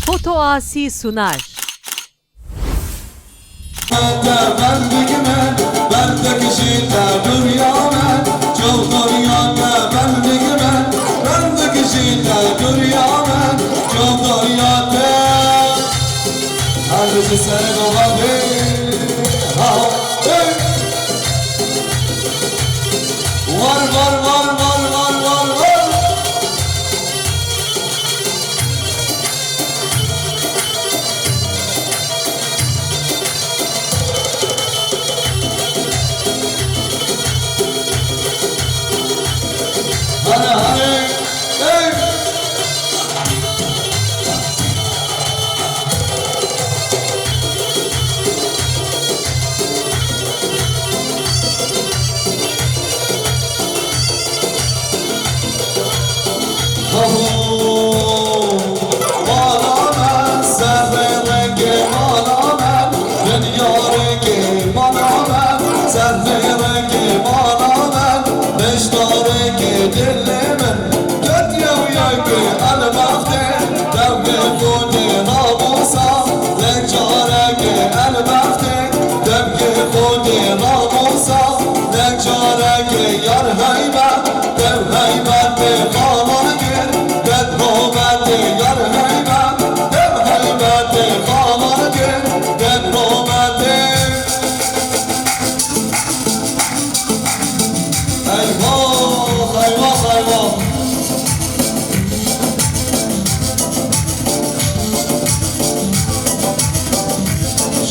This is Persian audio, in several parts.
Foto Asi sunar.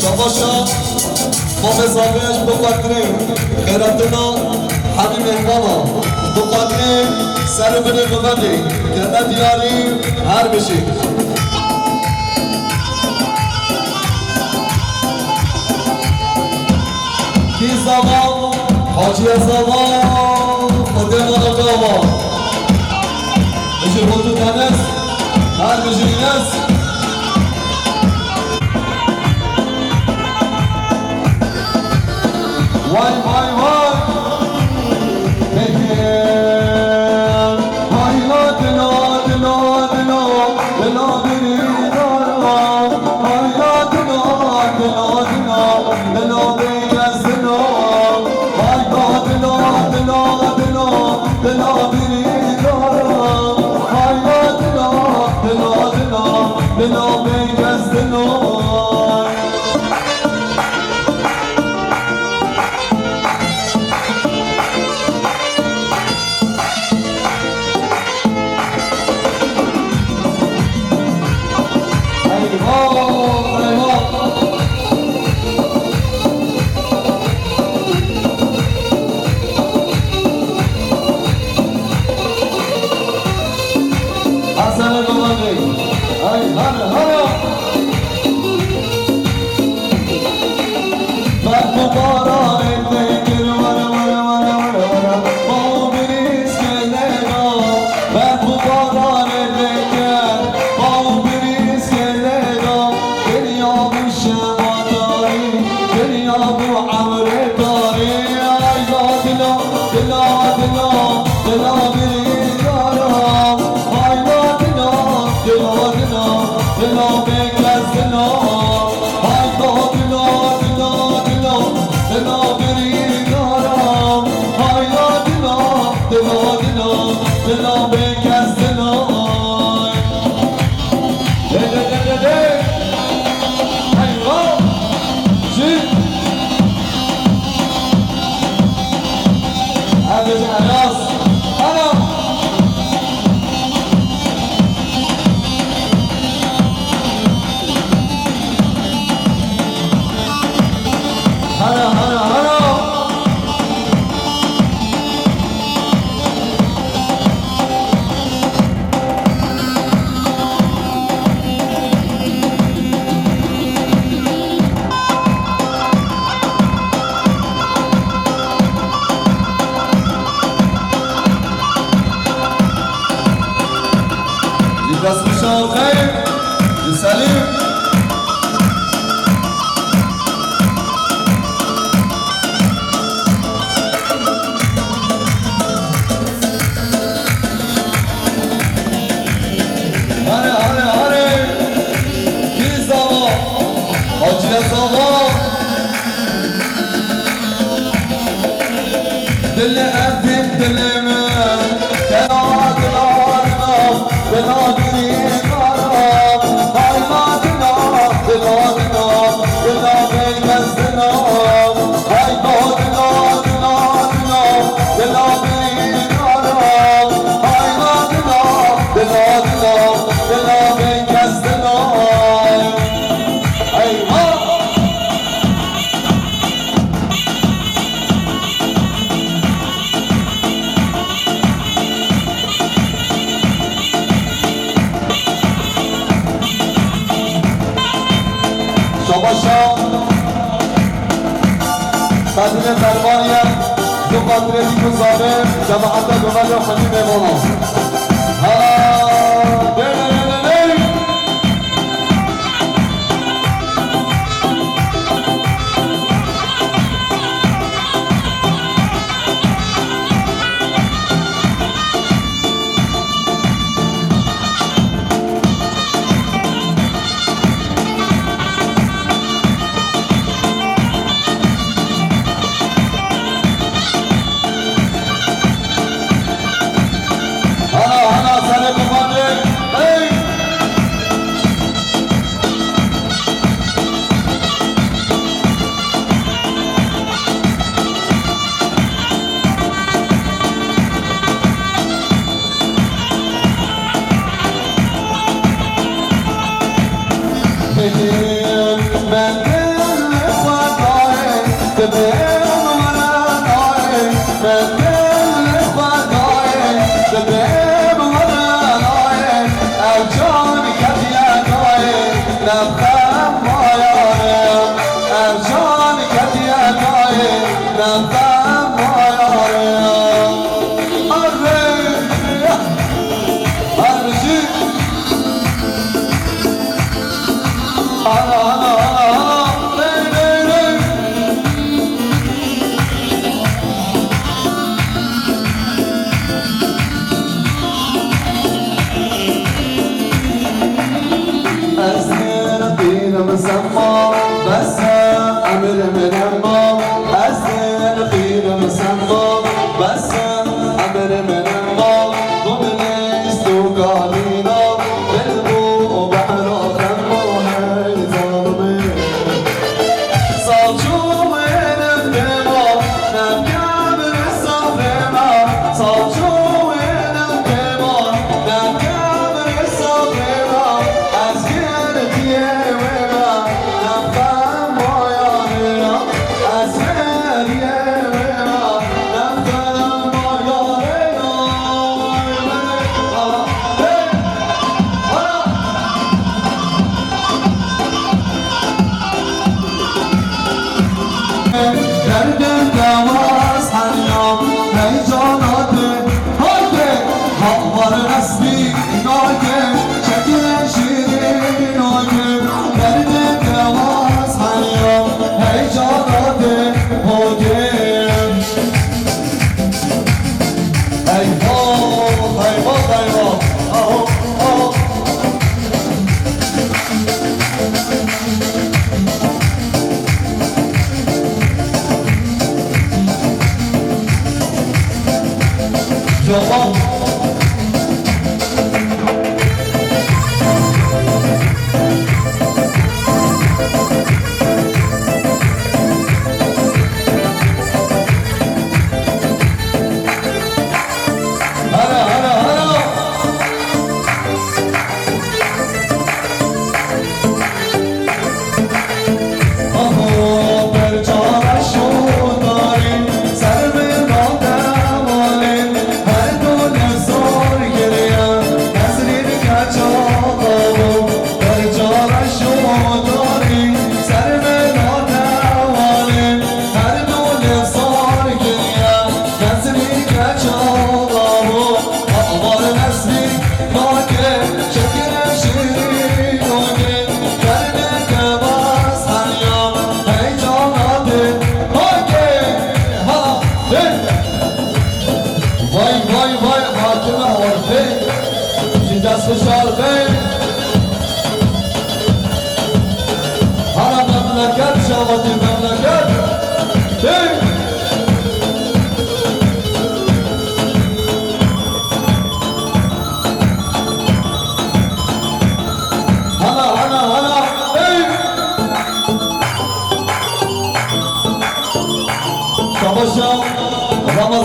شباشا ما به زاویهش بقدریم خیراتنا همین مهمانا بقدریم سر بده ببندیم که ندیاریم هر بشیم کی زمان حاجی زمان خودم آقا بشه بودو تنس هر بشیم نس Why, قدیم دربانیه دو قدرتی که ظالم جماعت دومد و خدیم ایمانا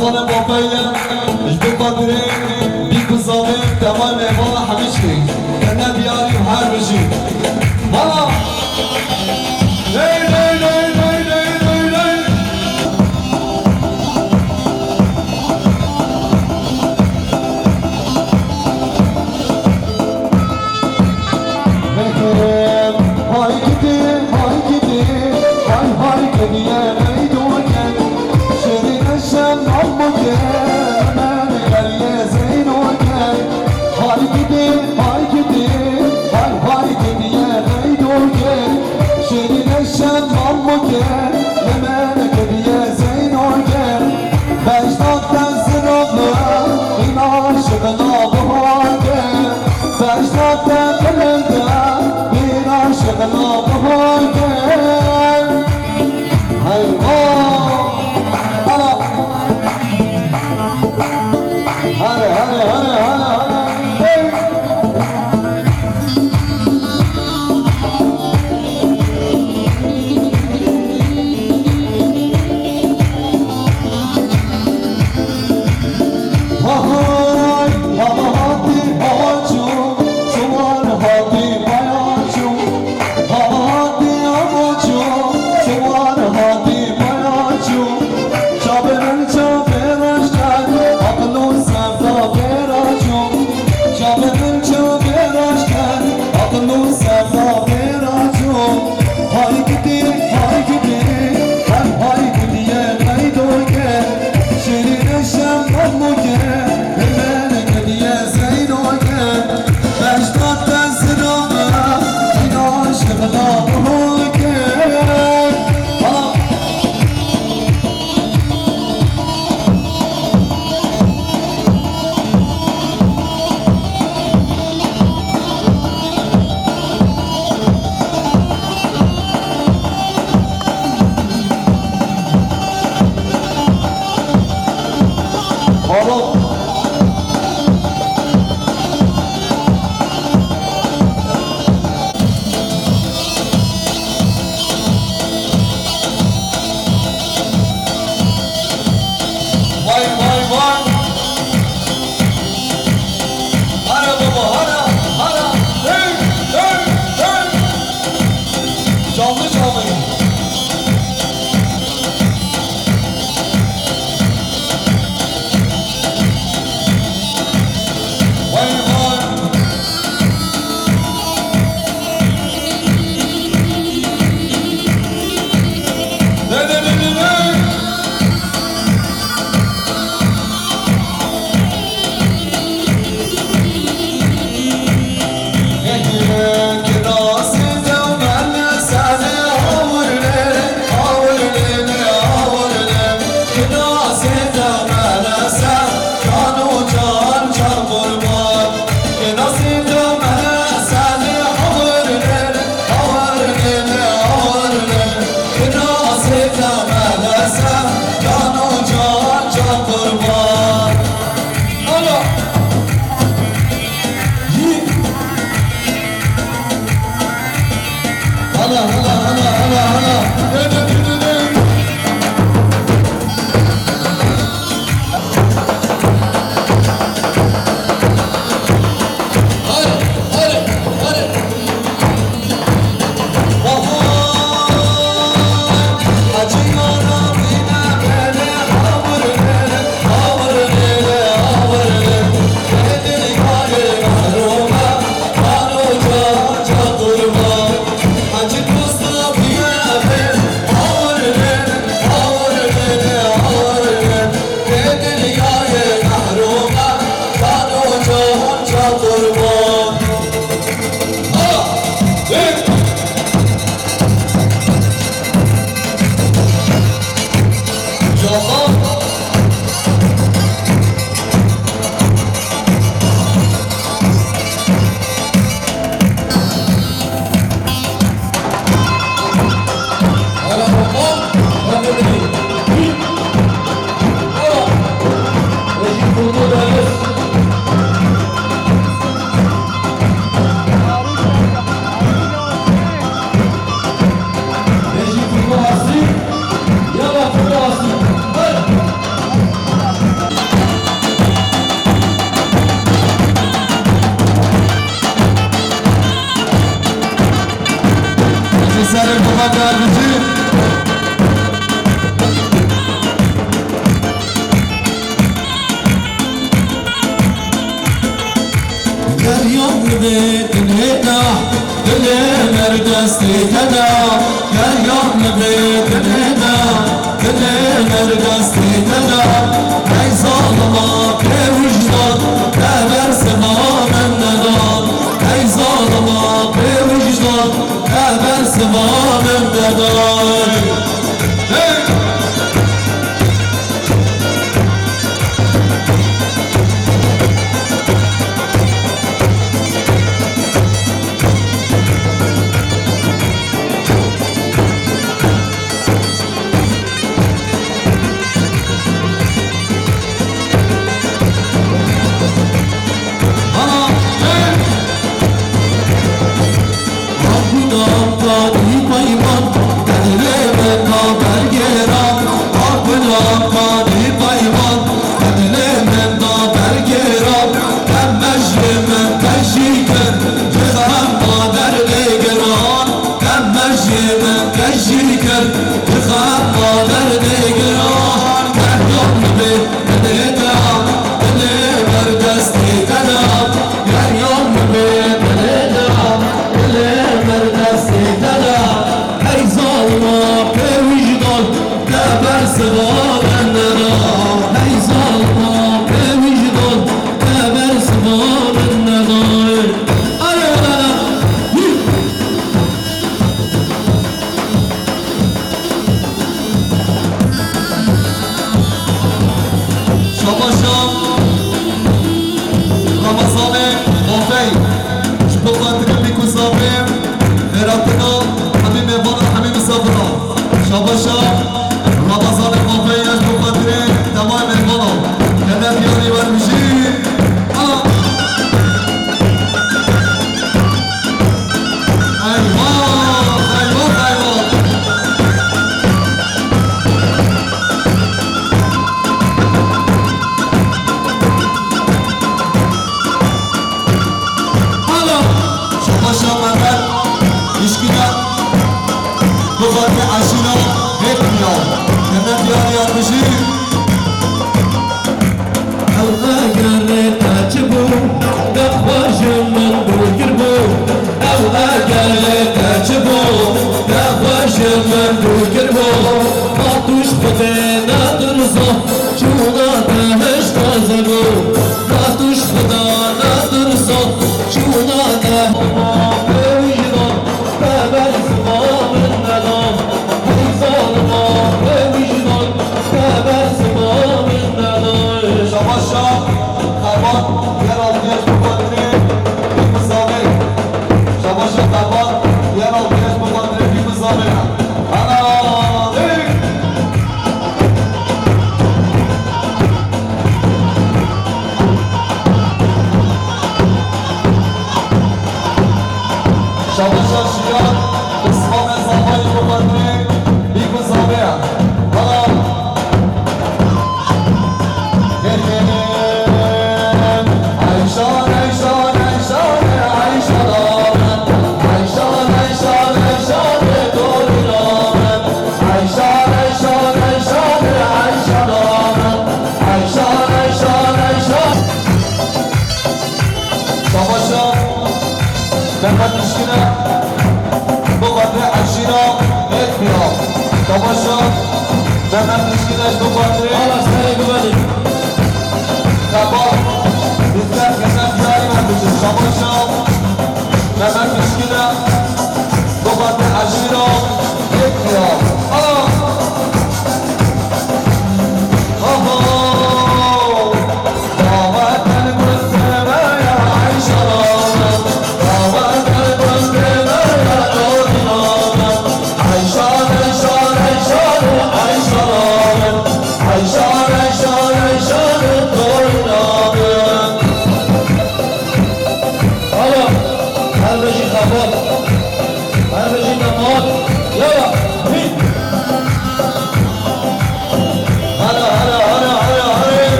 رمضان موقعية جدو قادرين بيكو الظالم تمام وانا حبيشكي كنا بياري وحال بجي مالا لي لي لي لي لي لي لي مكرم هاي كتير هاي كتير هاي كتير ميدوكن شرين الشم عمكن من غلي زينوكن هاي كتير هاي كتير هاي كتير ميدوكن شرين الشم عمكن من غلي زينوكن بشتاق تنزلنا إن عاشقنا بهاكن بشتاق تنزلنا إن عاشقنا بهاكن هاي هلا هلا هلا هلا هلا هاي بابا هاتي هاتشو سوار هاتي باياتشو بابا هاتي هاتشو سوار هاتي باياتشو شابرن شابرشكن اقلو سفتا براچو شابرن شابرشكن اقلو سفتا براچو هاي كتي هاي كتي ميدوكه شيرين الشم اموكه من كدي زينوكه بشتاق تنزلونا إن عاشقنا بهوكه Oğlum vay vay vay hara baba hara hara hey hey hey canlı canlı vay vay ne ne ne ne ne Hala hala hala hala hala ne ne ne ne hadi hadi hadi acıyana bine beni havır nele Kedini kare karoma Kanoca çadırma Acı kız Muhammed Erbici. Deryan bedneda Dilemer destida Deryan bedneda Dilemer destida Ey zalıma bevicdan Eber sıvanın nedan Ey zalıma bevicdan Eber sıvanın nedan Hey!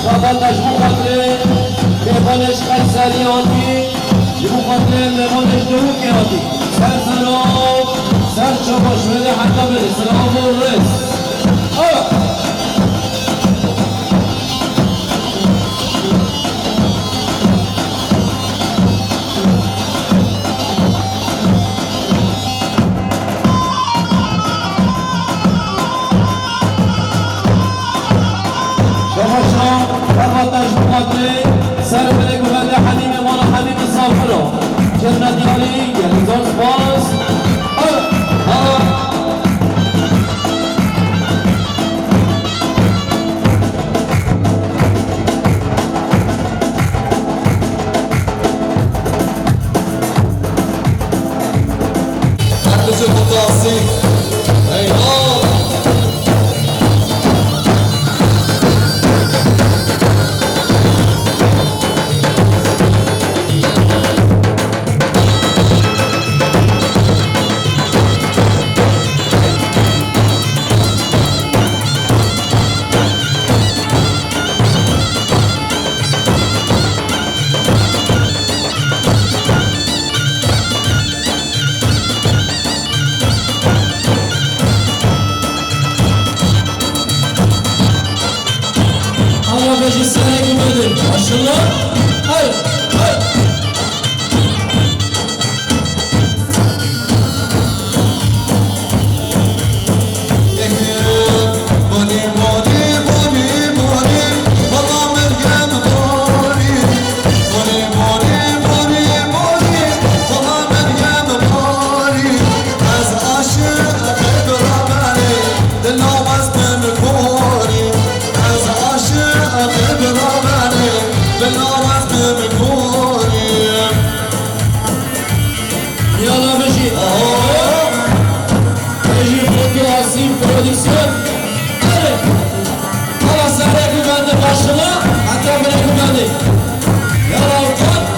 شابان نجمو خاطره میوانش قیصری آنی جمو خاطره میوانش دروکی آنی سر سلام سر چاباش بده حتی بده سلام و رس سر بله گوهنده حنیم مالا حنیم صافرو جنت یاری گلیزان سپاس Herkese kutlu eyvallah. Beşi sene gümürdün. Maşallah. Hayır. Hayır. Yalla Beşi. Beşi Foto Asim Prodüksiyon. Hadi. Hala sene güvende başına. Hatta bile güvende. Yalla Utan.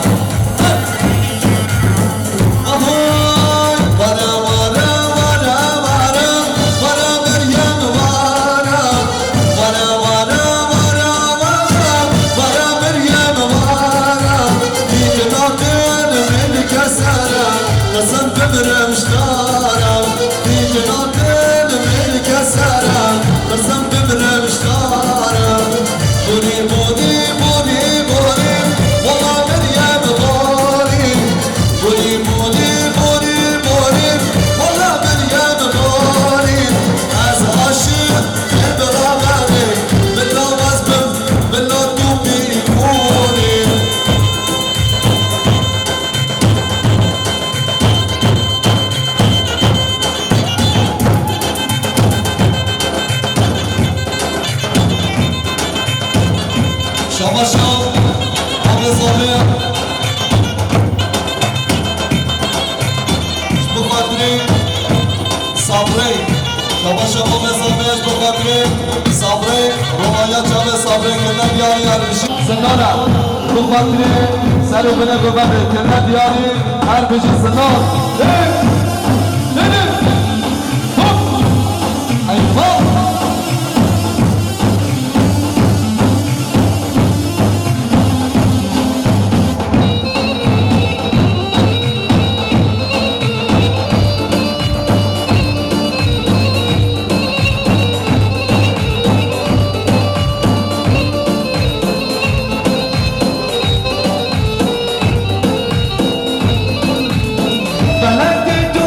Şabaşal, Abdülzade, Şbukadri, Sabri, Şabaşal Abdülzade, Şbukadri, Sabri, Romanya Çave Sabri, Kırna Diyari Yarışı. Sınana, Şbukadri, Serubine Göbeni, Kırna Diyari, her beşi sınav. Dedim, hop, eyvah. Belki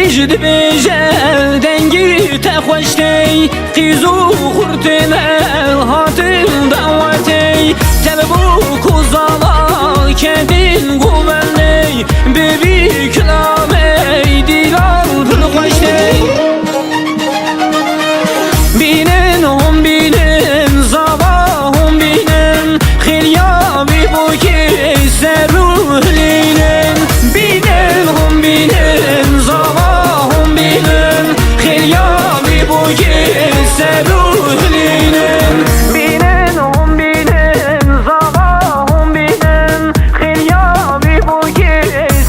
جد بیجل دنگی تخوشتی قیزو خورتن هاتن دعوتی تلبو کزالا کدین گومنی ببی کلامی دیلال پرخوشتی بینن هم بینن زابا هم بینن خیلیا بی بو که سروح لینن بینن هم بینن زابا هم بینن خیلیا بی بو که سروح لینن بینن هم بینن زابا هم بینن خیلیا بی بو که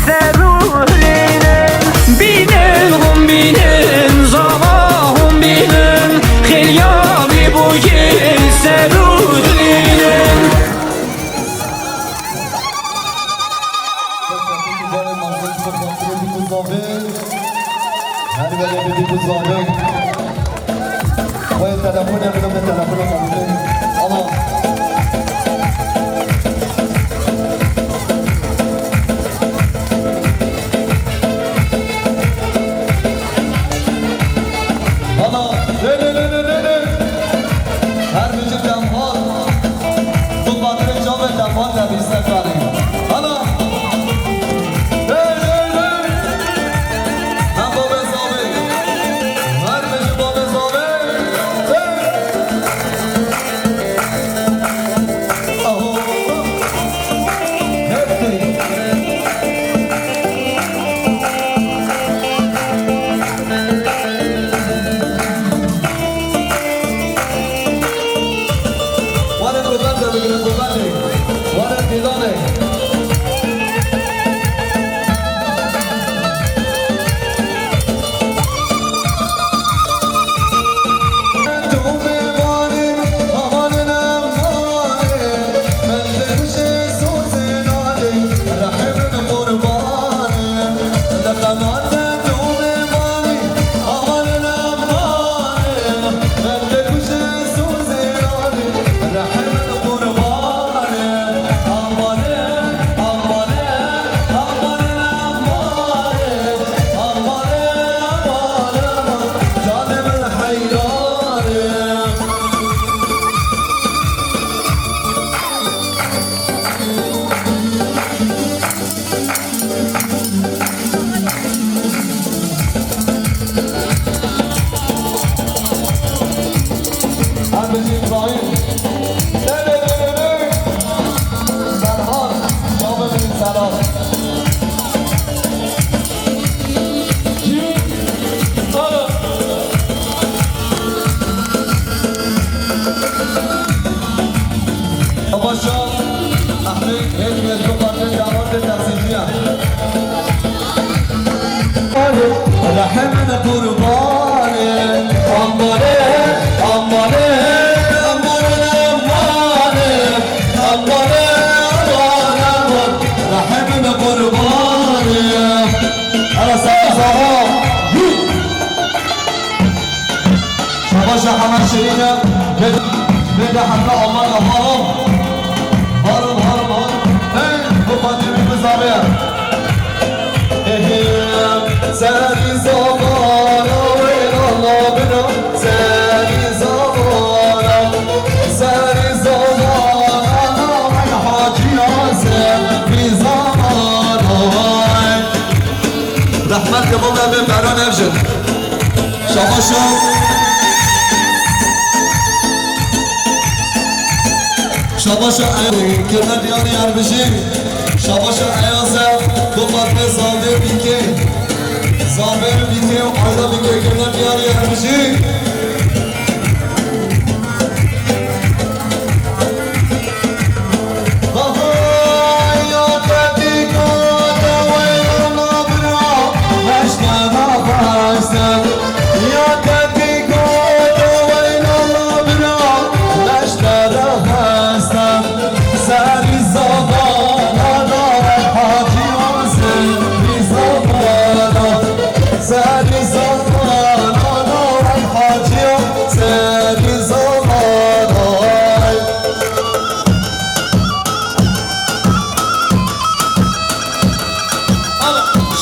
سروح لینن بینن هم بینن زابا هم بینن خیلیا بی بو که سروح لینن هر ولی بدی بزاوی باید تلفن بدم به تلفن خانومه آلا آلا نه هر بیچه تنفال تو قادر جام تنفال نبیسته کنیم آلا رحمنا قرباني أماني أماني أماني أماني أماني رحمنا قرباني على سلام شباشا حمد شرينا بدا حتى أمان هرم هرم هرم هرم هاي بقدر بزابير سری زمانم ویرانا بنا سری زمانم ای حاجی آزم بی زمانم رحمت که بودم به بران افشد شما شاباشا ایوی کرده دیانی عربشی شاباشا ایازم دو فاطمه زاده بیکه زاده بیکه و آیدا بیکه کرده دیانی عربشی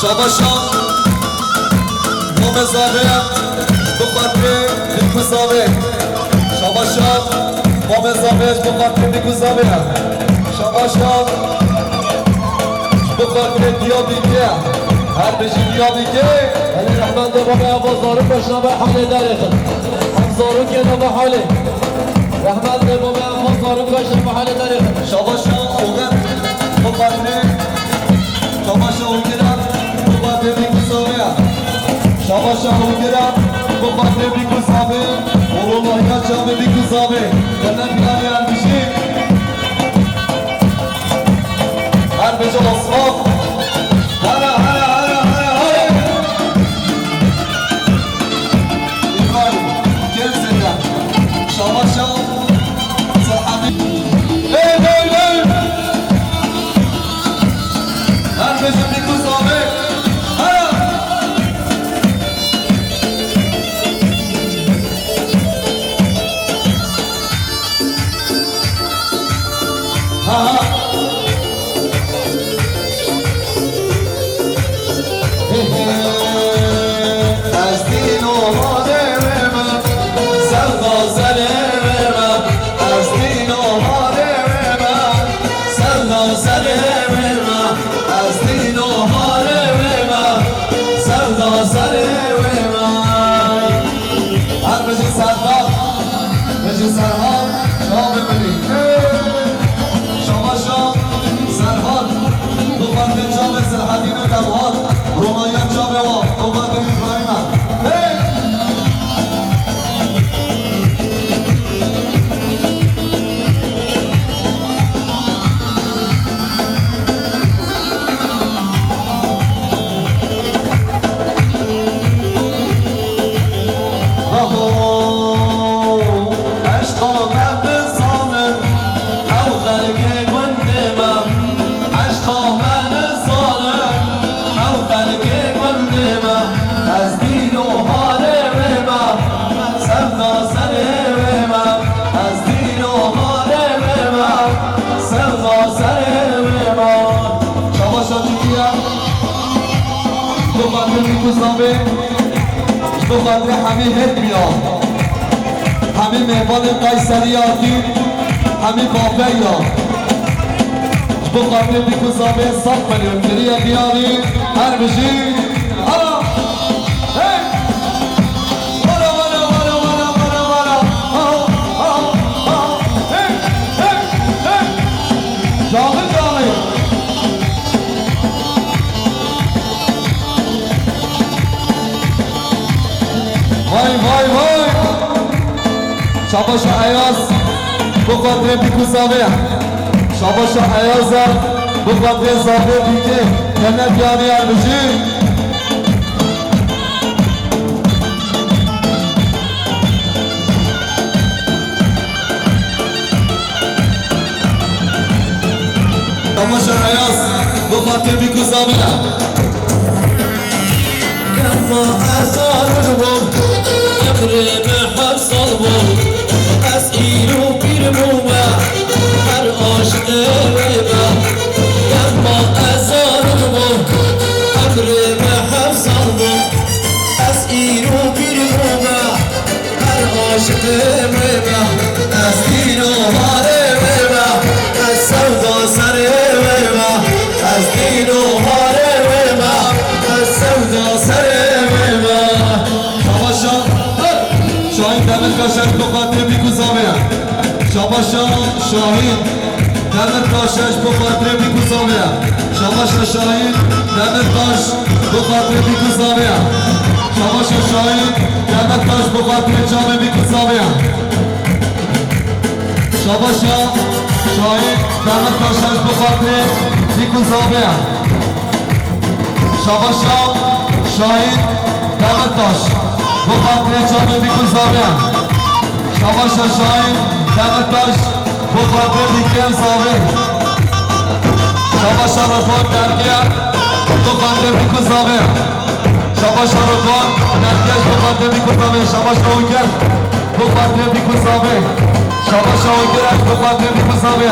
شاباشا مزابه بخاطر بیکوزابه شاباشا با مزابه بخاطر بیکوزابه شاباشا بخاطر دیابیگه هر بجی دیابیگه علی رحمت بابا بازارو باشنا به حال داره همزارو که به حاله رحمت بابا بازارو باشنا به حال داره شاباشا اوغن بخاطر شاباشا اوگرم بخاطر بیکوزابه شاباشا اوگرم بخاطر بیکوزابه والله جامه بیکوزابه کنه بیانی هر بجی هر بجا اصحاب هلا هلا هلا هلا هلا İbrahim gel senden şavaşa sahabi hey hey hey her bizim bir kız abi ha ha از دین آماده من سردا زده من از دین آماده من سردا زده من از دین آماده من سردا زده من هر بجی سردا بجی سرحال شام ببینی شما شام سرحال دوباره جام سرحدین و دمهات رومایان جام و دوباره ابراهیم بخاطر همه هد میاد همه مهمان قیصری آدین همه بابه یا بخاطر بیکوزابه صف ملیون گریه بیاری هر بجی هلا هی هلا هلا هلا هلا هلا هلا هی هی هی جاغی جاغی وای وای وای شاباش عیاز بخاطر بیکوزابه شاباش عیاز بخاطر زابه بیکه کنه بیانی البجی شاباش عیاز بخاطر بیکوزابه ما ازار بود اقرب حفصل بود از ایرو پیر مومه هر عاشق ویبه ما ازار بود اقرب حفصل بود از ایرو پیر مومه هر عاشق ویبه از دینو هاره ویبه از سودا سر ویبه از دینو هاره ویبه از سودا سر شاهین دمت کاشش بخاطر بیکوزابه شاباشا شاهین دمت کاشش بخاطر بیکوزابه شاباشا شاهین دمت کاش بخاطر بیکوزابه شاباشا شاهین دمت کاش بخاطر جام بیکوزابه شاباشا شاهین دمت کاشش بخاطر بیکوزابه شاباشا شاهین دمت کاش بخاطر جام بیکوزابه شاباشا شاهین دمت کاش بخاطر دیگر زابه شاباشا رفان درگیر بخاطر بیکوزابه شاباشا رفان درگیر بخاطر بیکوزابه شاباشا اوگر بخاطر بیکوزابه شاباشا اوگر بخاطر بیکوزابه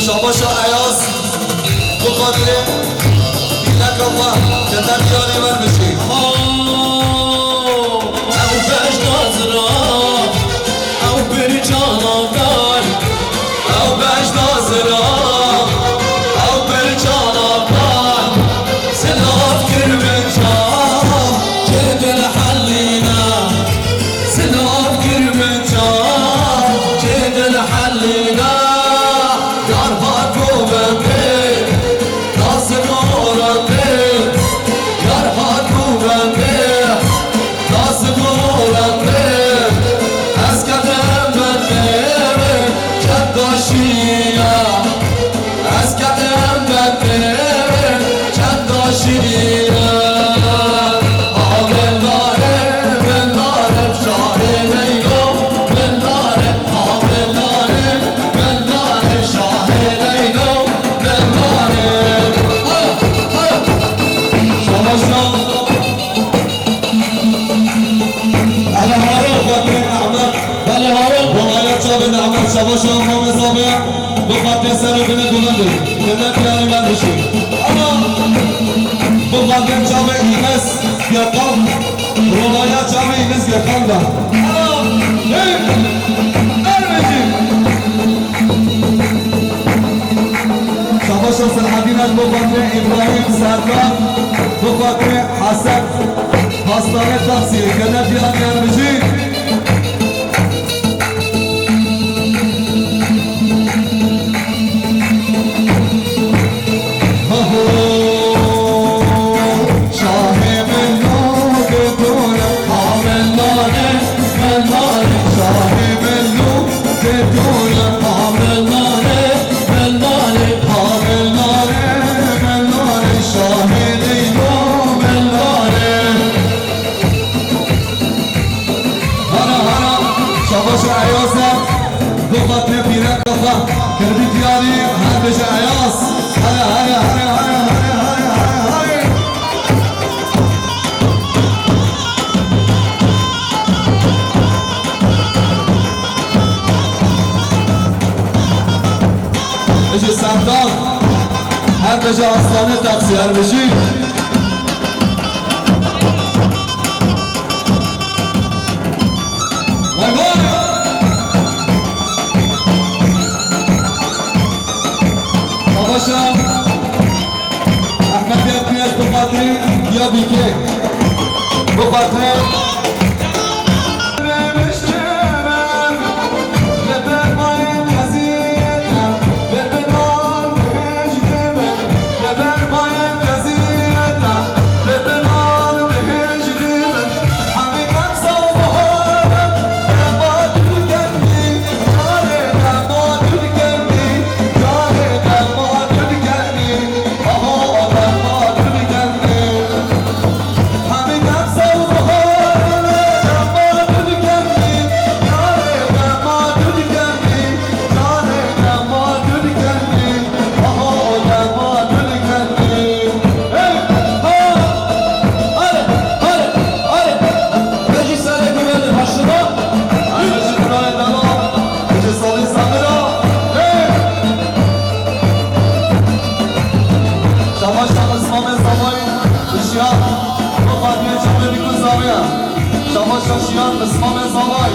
شاباشا عیاز بخاطره بیلک الله جدن یاری من بشی او بهش نازرا او بری جاناندار او بهش نازرا او بری جاناندار سلاف کرمه جان که دل حلینا سلاف کرمه جان که دل حلینا یار هاتو بنده ناز مورنده یار هاتو بنده ناز مورنده از کدم بنده کداشیا از کدم بنده کداشیا آمن داره من داره شاه لیلو من داره آمن داره من داره شاه لیلو من داره شما بله هارو باید چا به نعمت شباشا امام زابع بخاطر سر بینه دولنده کنه پیانی من بشی بخاطر چا به اینس یقام روایت چا به اینس یقام دا شباشا سرحدین از بخاطر ابراهیم سردار بخاطر حسن هستانه تقصیر کنه پیانی من بشی سردار هر بجا آستانه تقصیر بشی باباشا احمد یادمیاد بخاطری یا بیکه بخاطر شاشیان اسمام زوای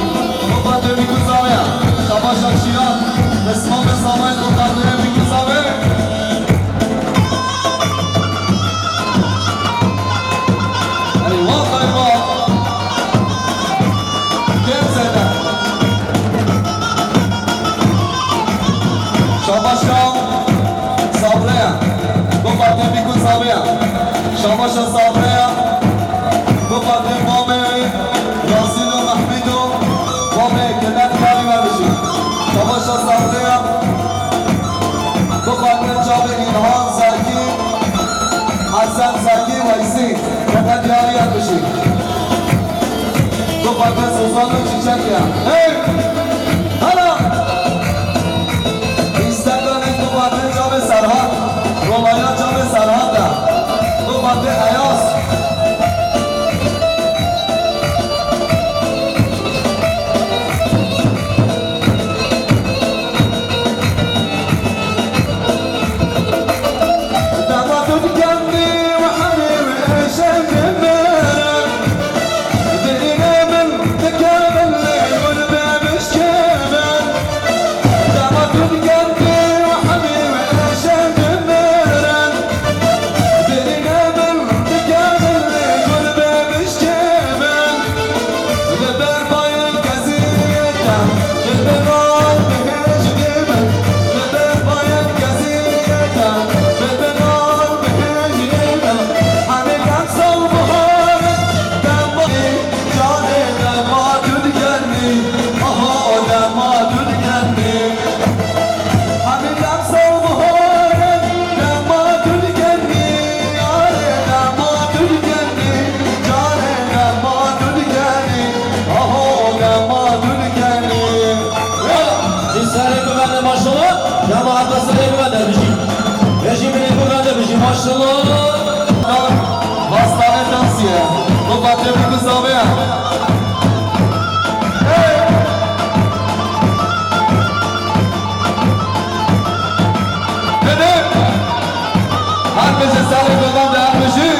مقدم میگوزاویا شما شاشیان شاباشا صابريا بقدم بيكون صابريا شاباشا صابريا بقدم مامي راسين ومحمدو مامي كنت كاري ما بشي شاباشا صابريا بقدم جابر إلهام زركي حسن زركي ويسين كنت كاري ما بشي بقدم سوزانو چيچكيا هي هلا سرحد روایت جام سرحد دو بنده عیاس دمت گندی و حبیب عشق منم دیگه من تکرم لیل بمش کمن دمت گندی Bastane tavsiye, bu batırı kızamaya. Dedim, her beşi sarı kızam da her beşi.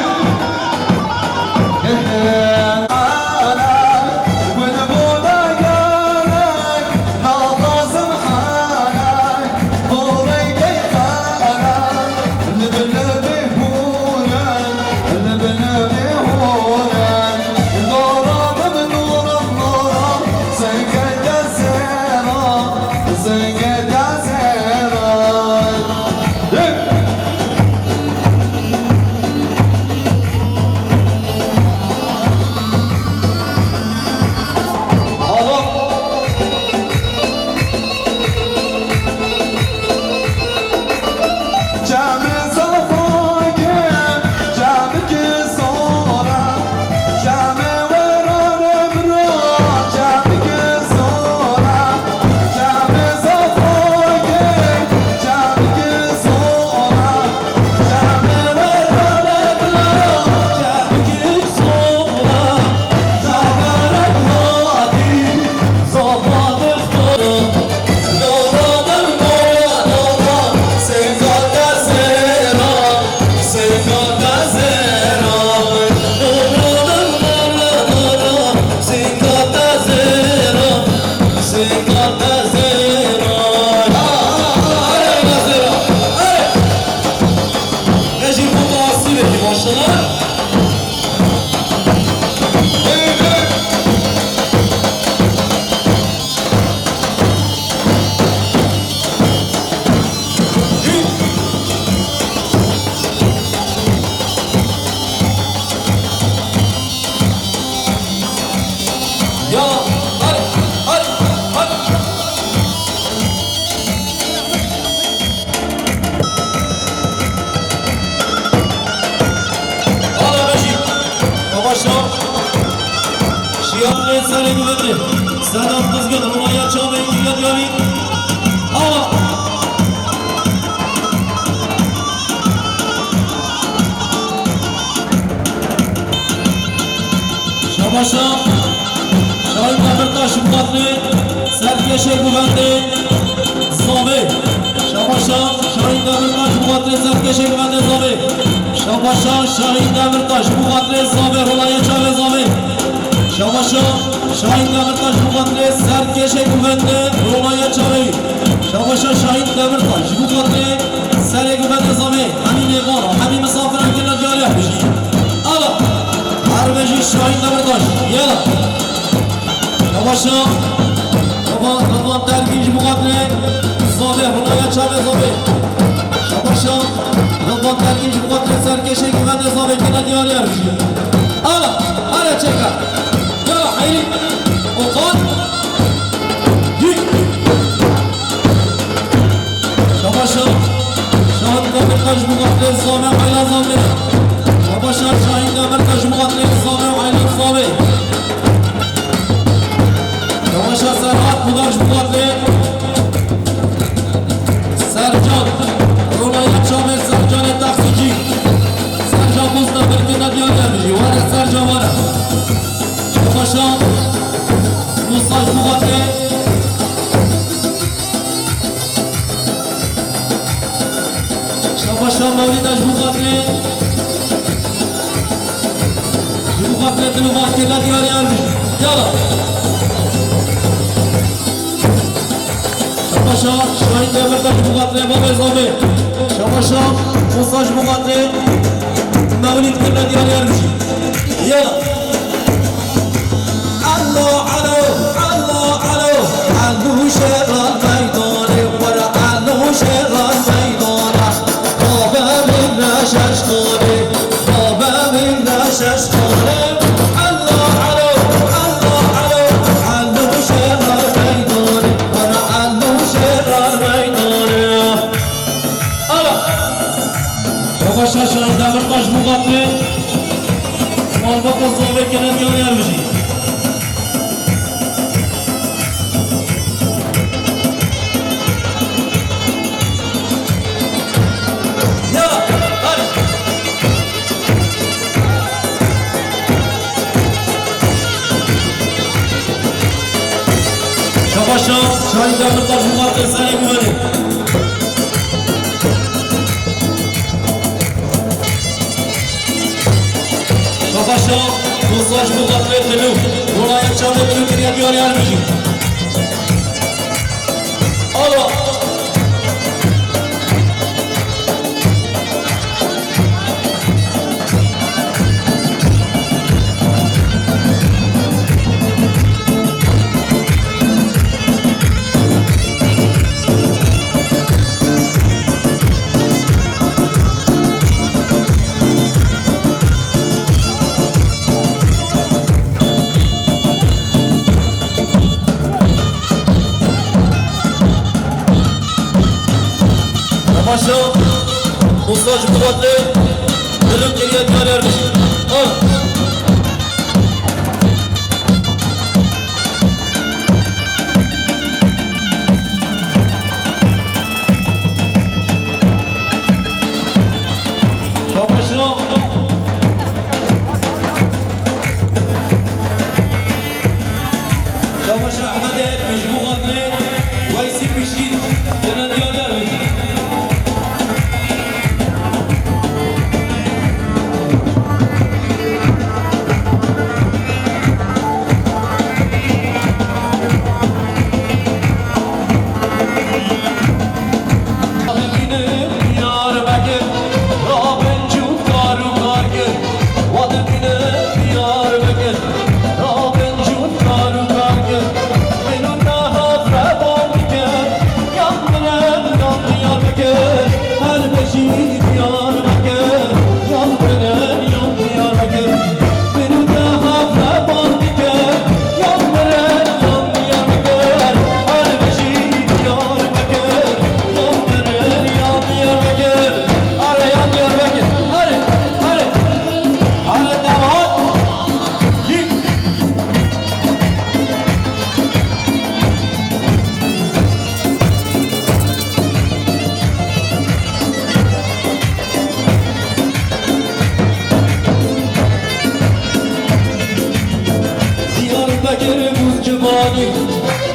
Selam kızgın, Rumaya çağmayın, güzel yari. Aa! Şabaşa, Şahin Demirtaş Muhatli, Serkeşe Güvendi, Zami. Şabaşa, Şahin Demirtaş Muhatli, Serkeşe Güvendi, Zami. Şabaşa, Şahin Demirtaş Muhatli, Zami, Rumaya çağmayın, Zami. Şabaşa, Şahin Demirtaş Muhatli, Serkeşe Güvendi, Rumaya çağmayın. Şabaşa, Şahin Demirtaş Muhatli, Serkeşe Güvendi, Zami. Hani nevara, hani misafir erkenler cari yapmışız. Ala! Harbeji Şahin Demirtaş, yala! Şabaşa, Ravan terkiş Muhatli, Zami, Rumaya Buraya çare zobe. Şabaşa. Rıdvan terkinci bu kadar serkeşe güvende zobe. Kine diyar yer. Ala. Ala çeka. Yala hayli. Okan. Yük. Şabaşa. Şahin Demir Taş bu kadar zobe. Hayla zobe. Şabaşa. Şahin Demir Taş bu kadar zobe. Hayla zobe. Şabaşa Serhat Budaş bu kadar. Sercan, Rolaya Çamer Sercan'e taksici. Sercan Buzda Berkin'e diyor gelmiş. Var ya Sercan var. Şabaşa, Musaş Mugatli. Şabaşa Mevlidaş Mugatli. Mugatli Dilu Vakir'e diyor gelmiş. Yala. Şabaşa, Şahin Demirtaş Mugatli Babel Zobe. Şabaşa, Musaş Mugatli. Mevlid Kırna diyar yermiş. Yala. Allah alo, Allah alo. Allu şeran meydani. Vara allu şeran meydana. Babemin neşeşkari. Babemin neşeşkari. Allah alo, Allah alo. Allu şeran meydani. Vara allu şeran meydani. Ala. Şabaşa Şahin Demirtaş Mugatli. Malbaka Zobe Kene diyar yermiş. Şabaşa, Şahin Demirtaş Mugatli sana güvenin. Şabaşa, Musaş Mugatli Dilu. Rolaya Çamer Dilu Kiriye diyor yermiş. Allah. Şabaşa, Musaş Mugatli. Dilu Kiriye diyor yermiş. Allah. Şabaşa. Şabaşa Ahmet etmiş Mugatli. Vaysi Pişkin. Kene diyar yermiş.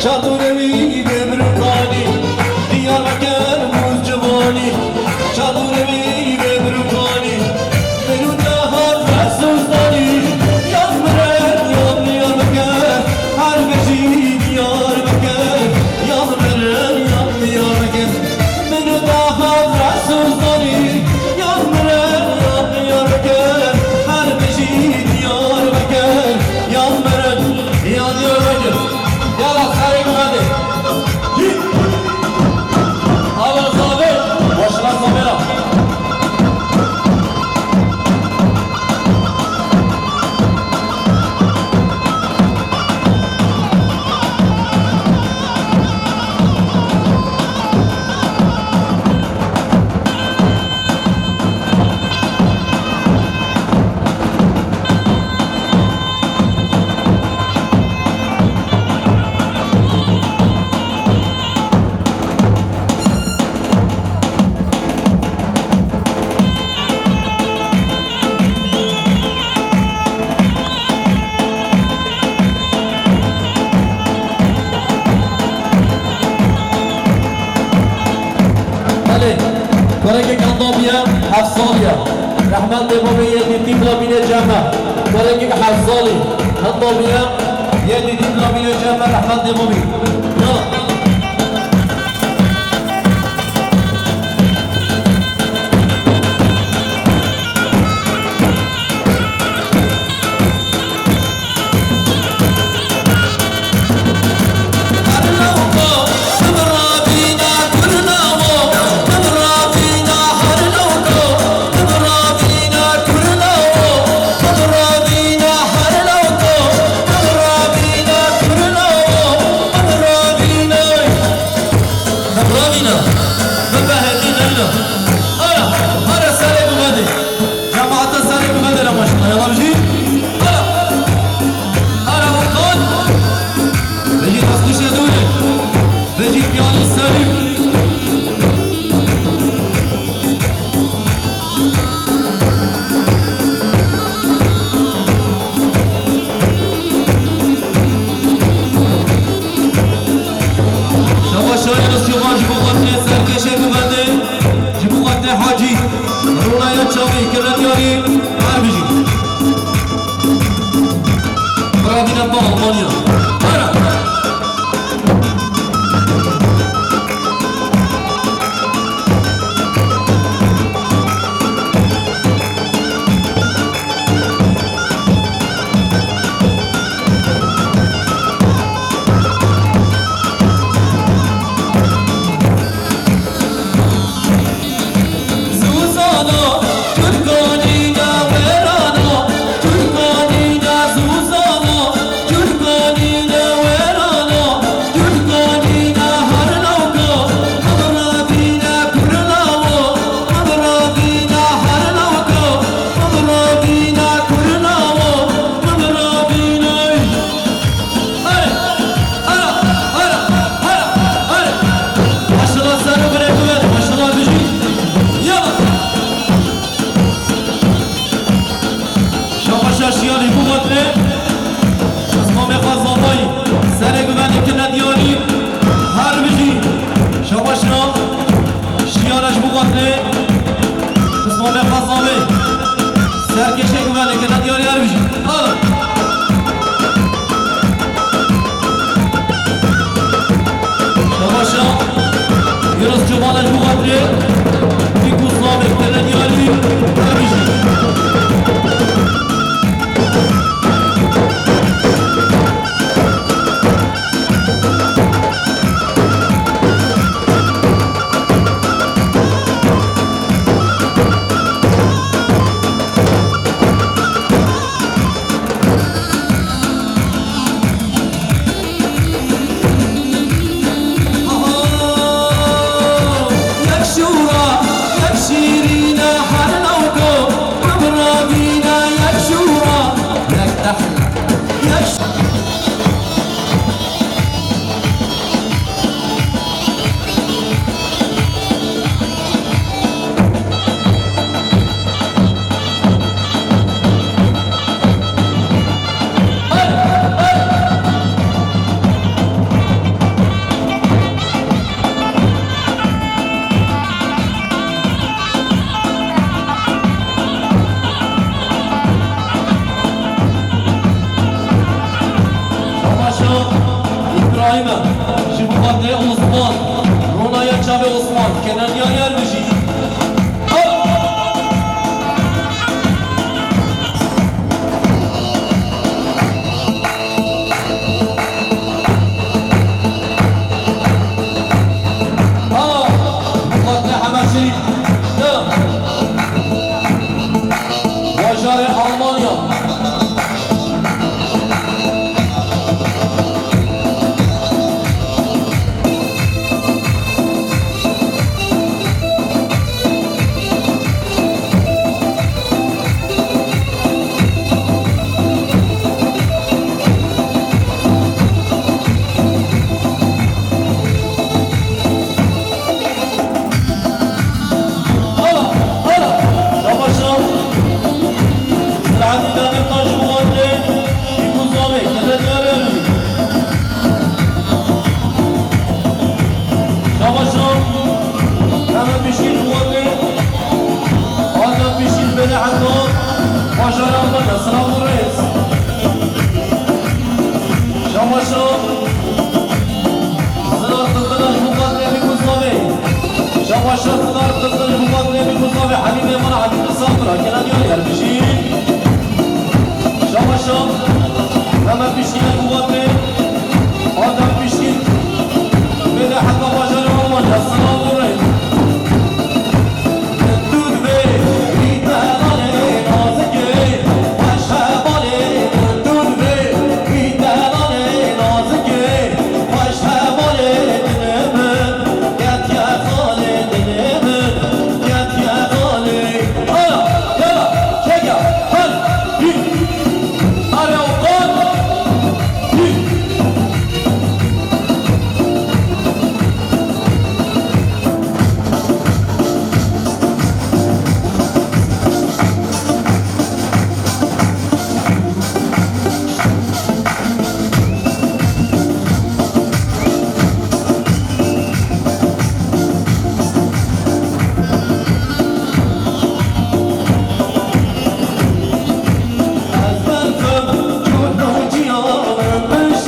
Çadurevi Demirtani, Diyarbakır Muzcuvani, Çadurevi Demirtani, benim daha Resulstani, Yazmıren yan Diyarbakır, Harbeci Diyarbakır, Yazmıren yan Diyarbakır, benim daha Resulstani, Yazmıren yan Diyarbakır, Harbeci Diyarbakır, Yazmıren yan Diyarbakır. Yalla sarı güvende. بله برای کندامیا 7 سالیه رحمت بابا یه دیپلم بینه جمع برای 7 سالی کندامیا یه دیپلم بینه جمع رحمت بابا شباشا دار قصة البطل بمصطفى حبيبي من حبيب الصبرة